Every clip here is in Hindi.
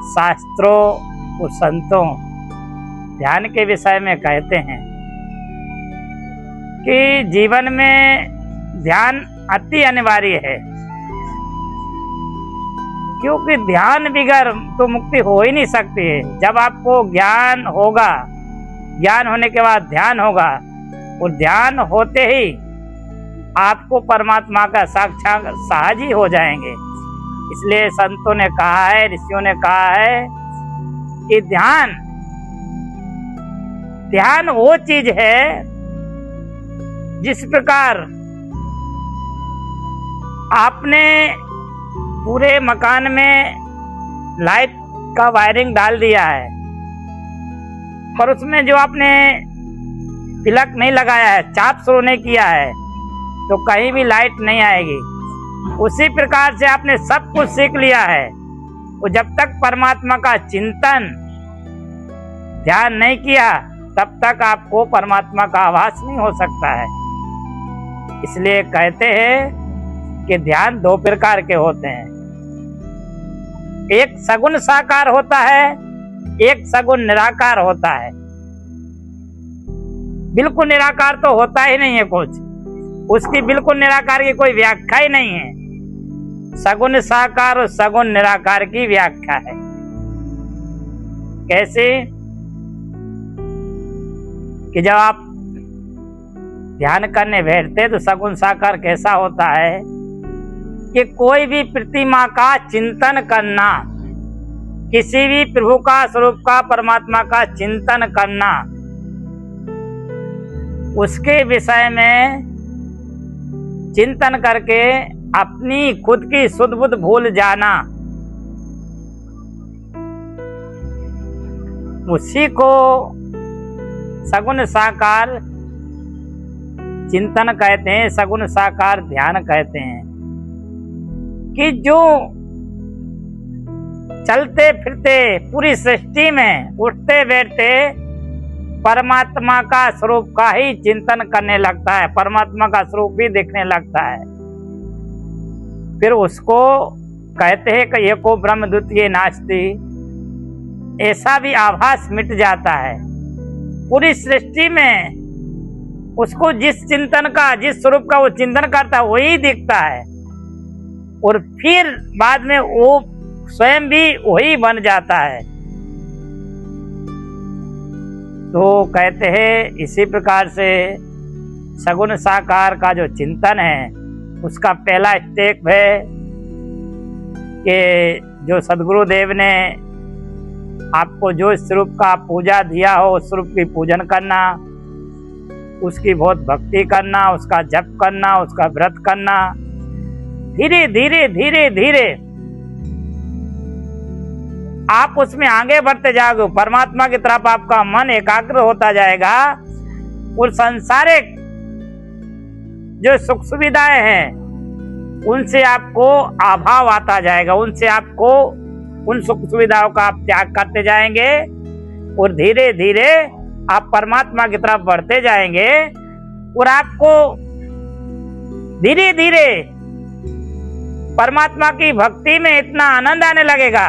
शास्त्रों और संतों ध्यान के विषय में कहते हैं कि जीवन में ध्यान अति अनिवार्य है, क्योंकि ध्यान बगैर तो मुक्ति हो ही नहीं सकती है। जब आपको ज्ञान होगा, ज्ञान होने के बाद ध्यान होगा, और ध्यान होते ही आपको परमात्मा का साक्षात सहज ही हो जाएंगे। इसलिए संतों ने कहा है, ऋषियों ने कहा है कि ध्यान वो चीज है जिस प्रकार आपने पूरे मकान में लाइट का वायरिंग डाल दिया है, पर उसमें जो आपने प्लग नहीं लगाया है, चाप शुरू नहीं किया है, तो कहीं भी लाइट नहीं आएगी। उसी प्रकार से आपने सब कुछ सीख लिया है, और जब तक परमात्मा का चिंतन ध्यान नहीं किया तब तक आपको परमात्मा का आभास नहीं हो सकता है। इसलिए कहते हैं कि ध्यान दो प्रकार के होते हैं, एक सगुण साकार होता है, एक सगुण निराकार होता है। बिल्कुल निराकार तो होता ही नहीं है कुछ, उसकी बिल्कुल निराकार की कोई व्याख्या ही नहीं है। सगुण साकार और सगुण निराकार की व्याख्या है। कैसे कि जब आप ध्यान करने बैठते तो सगुण साकार कैसा होता है कि कोई भी प्रतिमा का चिंतन करना, किसी भी प्रभु का स्वरूप का परमात्मा का चिंतन करना, उसके विषय में चिंतन करके अपनी खुद की सुध बुध भूल जाना, उसी को सगुण साकार चिंतन कहते हैं, सगुण साकार ध्यान कहते हैं। कि जो चलते फिरते पूरी सृष्टि में उठते बैठते परमात्मा का स्वरूप का ही चिंतन करने लगता है, परमात्मा का स्वरूप ही देखने लगता है, फिर उसको कहते हैं कि एको ब्रह्म द्वितीय नास्ति। ऐसा भी आभास मिट जाता है। पूरी सृष्टि में उसको जिस चिंतन का, जिस स्वरूप का वो चिंतन करता है वही दिखता है, और फिर बाद में वो स्वयं भी वही बन जाता है। तो कहते हैं इसी प्रकार से सगुण साकार का जो चिंतन है उसका पहला स्टेप है कि जो सदगुरुदेव ने आपको जो स्वरूप का पूजा दिया हो उस स्वरूप की पूजन करना, उसकी बहुत भक्ति करना, उसका जप करना, उसका व्रत करना। धीरे धीरे धीरे धीरे आप उसमें आगे बढ़ते जाओगे, परमात्मा की तरफ आपका मन एकाग्र होता जाएगा, और सांसारिक जो सुख सुविधाएं हैं उनसे आपको अभाव आता जाएगा, उनसे आपको उन सुख सुविधाओं का आप त्याग करते जाएंगे, और धीरे धीरे आप परमात्मा की तरफ बढ़ते जाएंगे, और आपको धीरे धीरे परमात्मा की भक्ति में इतना आनंद आने लगेगा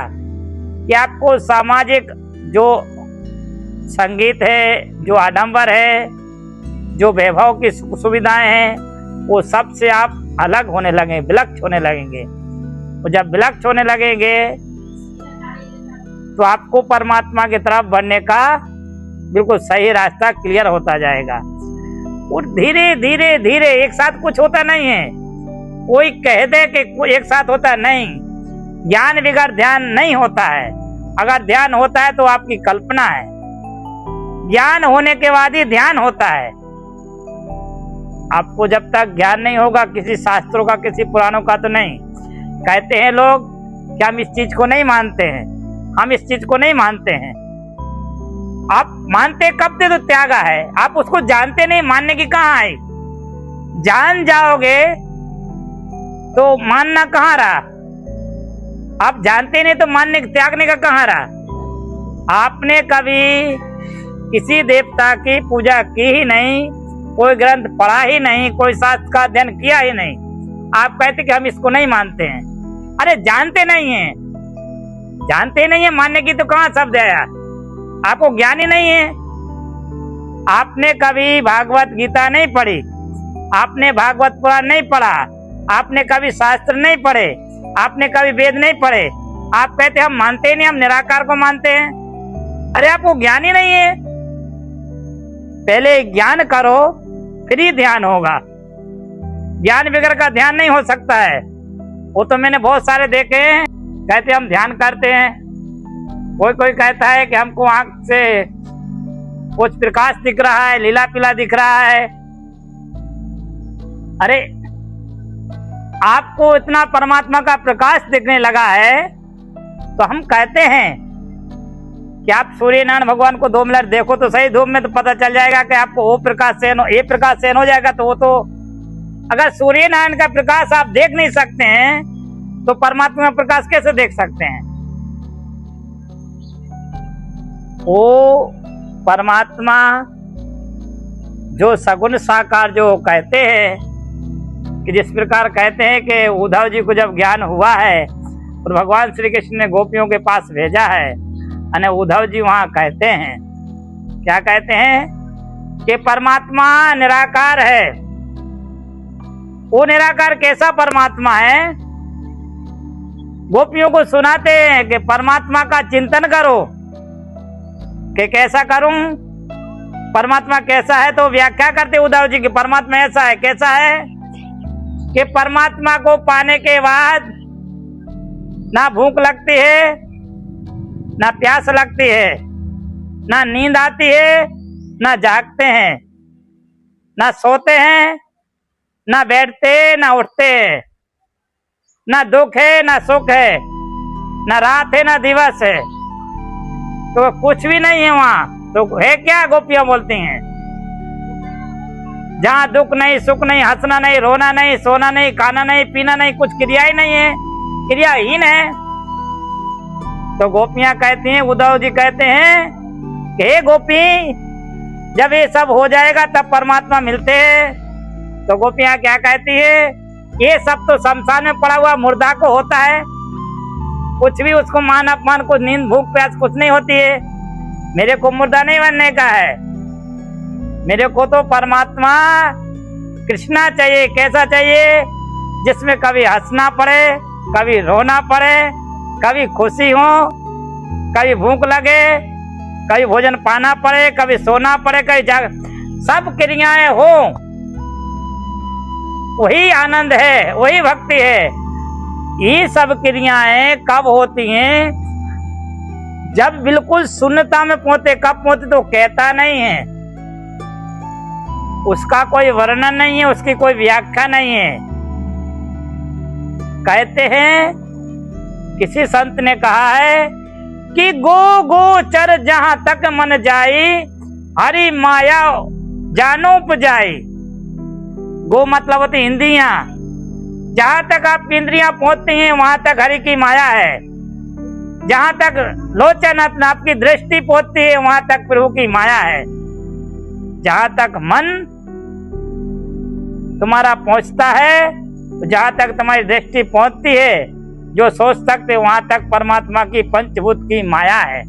कि आपको सामाजिक जो संगीत है, जो आडंबर है, जो वैभव की सुविधाएं हैं, वो सब से आप अलग होने लगेंगे, विलक्षण होने लगेंगे। और जब विलक्षण होने लगेंगे तो आपको परमात्मा की तरफ बढ़ने का बिल्कुल सही रास्ता क्लियर होता जाएगा। और धीरे धीरे धीरे एक साथ कुछ होता नहीं है। कोई कह दे कि एक साथ होता नहीं, ज्ञान बगैर ध्यान नहीं होता है। अगर ध्यान होता है तो आपकी कल्पना है, ज्ञान होने के बाद ही ध्यान होता है। आपको जब तक ज्ञान नहीं होगा किसी शास्त्रों का, किसी पुराणों का, तो नहीं। कहते हैं लोग कि हम इस चीज को नहीं मानते हैं, हम इस चीज को नहीं मानते हैं। आप मानते कब थे तो त्यागा है, आप उसको जानते नहीं, मानने की कहाँ है। जान जाओगे तो मानना कहाँ रहा। आप जानते नहीं तो मानने त्यागने का कहाँ रहा। आपने कभी किसी देवता की पूजा की ही नहीं, कोई ग्रंथ पढ़ा ही नहीं, कोई शास्त्र का अध्ययन किया ही नहीं, आप कहते कि हम इसको नहीं मानते हैं। अरे जानते नहीं हैं, जानते नहीं है, मानने की तो कहाँ शब्द है यार। आपको ज्ञान ही नहीं है। आपने कभी भागवत गीता नहीं पढ़ी, आपने भागवत पुराण नहीं पढ़ा, आपने कभी शास्त्र नहीं पढ़े, आपने कभी वेद नहीं पढ़े, आप कहते हम मानते नहीं, हम निराकार को मानते हैं। अरे आपको ज्ञान ही नहीं है। पहले ज्ञान करो फिर ही ध्यान होगा। ज्ञान बगैर का ध्यान नहीं हो सकता है। वो तो मैंने बहुत सारे देखे हैं, कहते हम ध्यान करते हैं। कोई कहता है कि हमको आंख से कुछ प्रकाश दिख रहा है, लीला पीला दिख रहा है। अरे आपको इतना परमात्मा का प्रकाश दिखने लगा है तो हम कहते हैं कि आप सूर्य नारायण भगवान को 2 मिनट देखो तो सही, धूप में तो पता चल जाएगा कि आपको वो प्रकाश सहन हो जाएगा। तो वो तो अगर सूर्य नारायण का प्रकाश आप देख नहीं सकते हैं तो परमात्मा का प्रकाश कैसे देख सकते हैं? वो परमात्मा जो सगुण साकार जो कहते हैं कि जिस प्रकार कहते हैं कि उद्धव जी को जब ज्ञान हुआ है और भगवान श्री कृष्ण ने गोपियों के पास भेजा है, अने उद्धव जी वहां कहते हैं, क्या कहते हैं कि परमात्मा निराकार है। वो निराकार कैसा परमात्मा है? गोपियों को सुनाते हैं कि परमात्मा का चिंतन करो। कि कैसा करूं? परमात्मा कैसा है? तो व्याख्या करते उद्धव जी की परमात्मा ऐसा है। कैसा है कि परमात्मा को पाने के बाद ना भूख लगती है, ना प्यास लगती है, ना नींद आती है, ना जागते हैं, ना सोते हैं, ना बैठते, ना उठते हैं, ना दुख है, ना सुख है, ना रात है, ना दिवस है। तो कुछ भी नहीं है वहां। तो है क्या? गोपियां बोलती हैं जहां दुख नहीं, सुख नहीं, हंसना नहीं, रोना नहीं, सोना नहीं, खाना नहीं, पीना नहीं, कुछ क्रिया ही नहीं है, क्रियाहीन है। तो गोपियां कहती हैं, उद्धव जी कहते हैं कि हे गोपी, जब ये सब हो जाएगा तब परमात्मा मिलते हैं। तो गोपियां क्या कहती है? ये सब तो शमशान में पड़ा हुआ मुर्दा को होता है, कुछ भी उसको मान अपमान, कुछ नींद भूख प्यास कुछ नहीं होती है। मेरे को मुर्दा नहीं बनने का है, मेरे को तो परमात्मा कृष्णा चाहिए। कैसा चाहिए? जिसमें कभी हंसना पड़े, कभी रोना पड़े, कभी खुशी हो, कभी भूख लगे, कभी भोजन पाना पड़े, कभी सोना पड़े, कभी जाग, सब क्रियाएं हो। वही आनंद है, वही भक्ति है। ये सब क्रियाएं कब होती हैं? जब बिल्कुल शून्यता में पहुंचे। कब पहुंचे? तो कहता नहीं है, उसका कोई वर्णन नहीं है, उसकी कोई व्याख्या नहीं है। कहते हैं, किसी संत ने कहा है कि गो गोचर जहां तक मन जाई, हरि माया जानो उपजाई। गो मतलब होती इंद्रियां। जहां तक आपकी इंद्रियां पहुंचती हैं वहां तक हरि की माया है। जहां तक लोचन आपकी दृष्टि पहुंचती है वहां तक प्रभु की माया है। जहां तक मन तुम्हारा पहुंचता है, जहां तक तुम्हारी दृष्टि पहुंचती है, जो सोच सकते वहां तक परमात्मा की पंचभूत की माया है।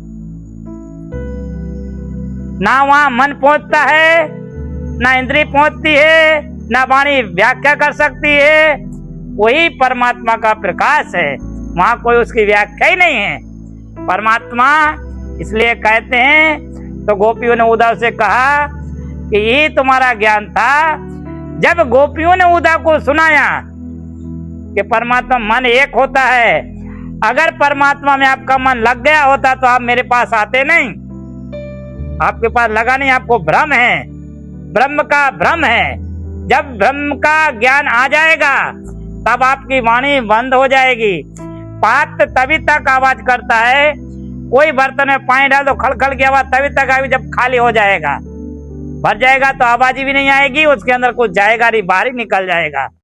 ना वहां मन पहुंचता है, ना इंद्रिय पहुंचती है, ना वाणी व्याख्या कर सकती है। वही परमात्मा का प्रकाश है, वहां कोई उसकी व्याख्या ही नहीं है। परमात्मा इसलिए कहते हैं। तो गोपियों ने उद्धव से कहा कि ये तुम्हारा ज्ञान था। जब गोपियों ने उद्धव को सुनाया कि परमात्मा मन एक होता है, अगर परमात्मा में आपका मन लग गया होता तो आप मेरे पास आते नहीं। आपके पास लगा नहीं, आपको भ्रम है, ब्रह्म का भ्रम है। जब ब्रह्म का ज्ञान आ जाएगा तब आपकी वाणी बंद हो जाएगी। पात्र तभी तक आवाज करता है, कोई बर्तन में पानी डाल दो खलखल की आवाज तभी तक आएगी जब खाली हो जाएगा। भर जाएगा तो आवाज भी नहीं आएगी, उसके अंदर कुछ जाएगा नहीं, बाहर ही निकल जाएगा।